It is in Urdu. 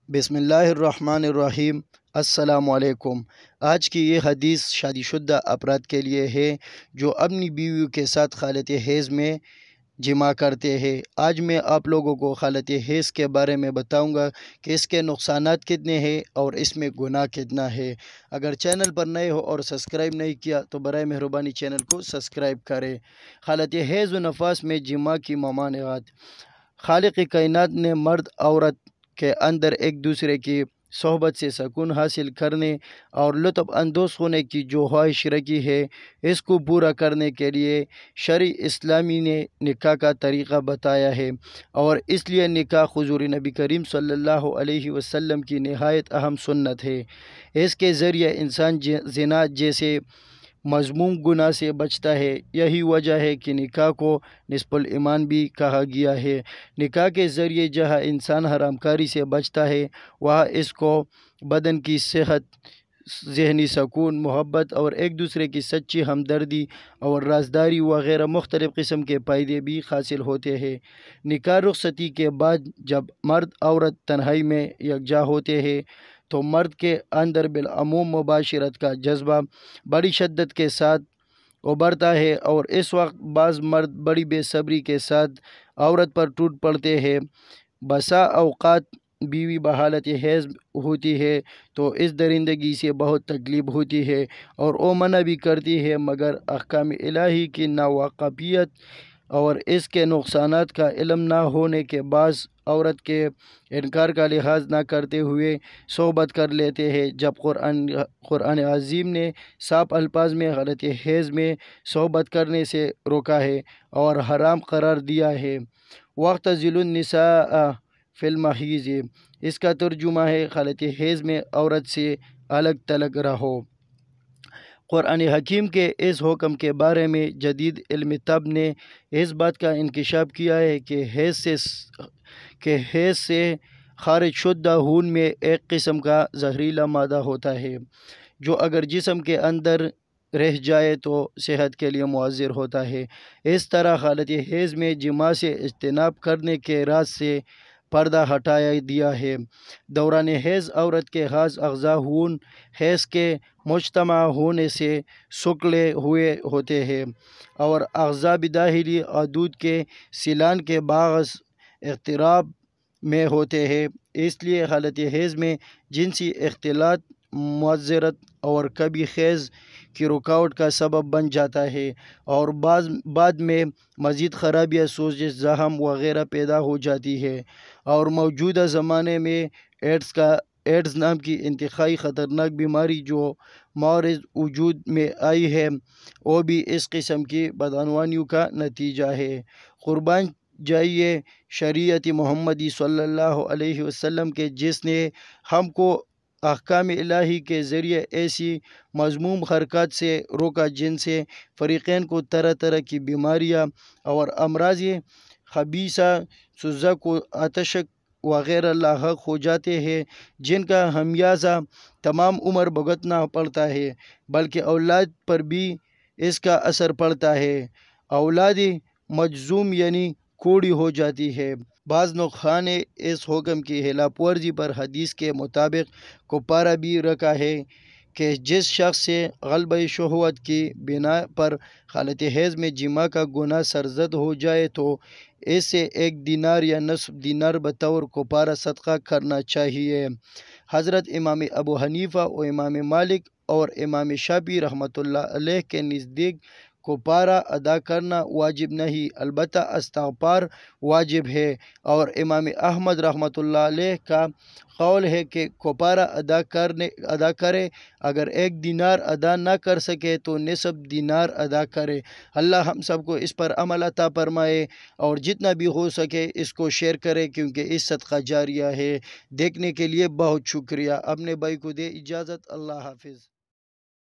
بسم اللہ الرحمن الرحیم۔ السلام علیکم۔ آج کی یہ حدیث شادی شدہ افراد کے لیے ہے جو اپنی بیویوں کے ساتھ حالت حیض میں جماع کرتے ہیں۔ آج میں آپ لوگوں کو حالت حیض کے بارے میں بتاؤں گا کہ اس کے نقصانات کتنے ہیں اور اس میں گناہ کتنا ہے۔ اگر چینل پر نئے ہو اور سبسکرائب نہیں کیا تو برائے مہربانی چینل کو سبسکرائب کریں۔ حالت حیض و نفاس میں جماع کی ممانعات۔ خالق کائنات نے مرد عورت کے اندر ایک دوسرے کی صحبت سے سکون حاصل کرنے اور لطف اندوز ہونے کی جو خواہش رکھی ہے، اس کو پورا کرنے کے لیے شرع اسلامی نے نکاح کا طریقہ بتایا ہے، اور اس لیے نکاح حضور نبی کریم صلی اللہ علیہ وسلم کی نہایت اہم سنت ہے۔ اس کے ذریعے انسان زنا جیسے مذموم گناہ سے بچتا ہے۔ یہی وجہ ہے کہ نکاح کو نصف الایمان بھی کہا گیا ہے۔ نکاح کے ذریعے جہاں انسان حرام کاری سے بچتا ہے، وہاں اس کو بدن کی صحت، ذہنی سکون، محبت اور ایک دوسرے کی سچی ہمدردی اور رازداری وغیرہ مختلف قسم کے فائدے بھی حاصل ہوتے ہیں۔ نکاح رخصتی کے بعد جب مرد عورت تنہائی میں یکجا ہوتے ہیں تو مرد کے اندر بالعموم مباشرت کا جذبہ بڑی شدت کے ساتھ ابھرتا ہے، اور اس وقت بعض مرد بڑی بے صبری کے ساتھ عورت پر ٹوٹ پڑتے ہیں۔ بسا اوقات بیوی بحالت حیض ہوتی ہے تو اس درندگی سے بہت تکلیف ہوتی ہے اور وہ منع بھی کرتی ہے، مگر احکام الہی کی ناواقفیت اور اس کے نقصانات کا علم نہ ہونے کے باعث عورت کے انکار کا لحاظ نہ کرتے ہوئے صحبت کر لیتے ہیں، جب قرآن عظیم نے صاف الفاظ میں حالت حیض میں صحبت کرنے سے روکا ہے اور حرام قرار دیا ہے۔ وَاعْتَزِلُوا النِّسَاءَ فِي الْمَحِيضِ، اس کا ترجمہ ہے حالت حیض میں عورت سے الگ تھلگ رہو۔ قرآن حکیم کے اس حکم کے بارے میں جدید علم طب نے اس بات کا انکشاف کیا ہے کہ حیض سے خارج شدہ خون میں ایک قسم کا زہریلا مادہ ہوتا ہے جو اگر جسم کے اندر رہ جائے تو صحت کے لیے مضر ہوتا ہے۔ اس طرح حالت حیض میں جماع سے اجتناب کرنے کے راز سے پردہ ہٹایا دیا ہے۔ دوران حیض عورت کے بعض اعضاء خون حیض کے مجتمع ہونے سے سکڑے ہوئے ہوتے ہیں اور اعضاء داخلی حدود کے سیلان کے باعث اضطراب میں ہوتے ہیں۔ اس لیے حالت حیض میں جنسی اختلاط معذرت اور کبھی حیض کی رکاوٹ کا سبب بن جاتا ہے، اور بعد میں مزید خرابیاں، سوزش، زخم وغیرہ پیدا ہو جاتی ہے۔ اور موجودہ زمانے میں ایڈز نام کی انتہائی خطرناک بیماری جو معرض وجود میں آئی ہے، وہ بھی اس قسم کی بدعنوانیوں کا نتیجہ ہے۔ قربان جائیے شریعت محمدی صلی اللہ علیہ وسلم کے، جس نے ہم کو احکام الہی کے ذریعے ایسی مذموم حرکات سے روکا جن سے فریقین کو طرح طرح کی بیماریاں اور امراض خبیثہ سزک و عطشک وغیرہ لاحق ہو جاتے ہیں، جن کا خمیازہ تمام عمر بھگتنا پڑتا ہے، بلکہ اولاد پر بھی اس کا اثر پڑتا ہے۔ اولاد مجذوم یعنی کوڑی ہو جاتی ہے۔ بعض نخواہ نے اس حکم کی خلاف ورزی پر حدیث کے مطابق کفارہ بھی رکھا ہے کہ جس شخص سے غلبہ شہوت کی بنا پر حالت حیض میں جماع کا گناہ سرزد ہو جائے تو اسے 1 دینار یا نصف دینار بطور کفارہ صدقہ کرنا چاہیے۔ حضرت امام ابو حنیفہ و امام مالک اور امام شافعی رحمۃ اللہ علیہ کے نزدیک کفارہ ادا کرنا واجب نہیں، البتہ استغفار واجب ہے، اور امام احمد رحمۃ اللہ علیہ کا قول ہے کہ کفارہ ادا کرے، اگر 1 دینار ادا نہ کر سکے تو نصف دینار ادا کرے۔ اللہ ہم سب کو اس پر عمل عطا فرمائے، اور جتنا بھی ہو سکے اس کو شیئر کرے کیونکہ اس صدقہ جاریہ ہے۔ دیکھنے کے لیے بہت شکریہ۔ اپنے بھائی کو دے اجازت۔ اللہ حافظ۔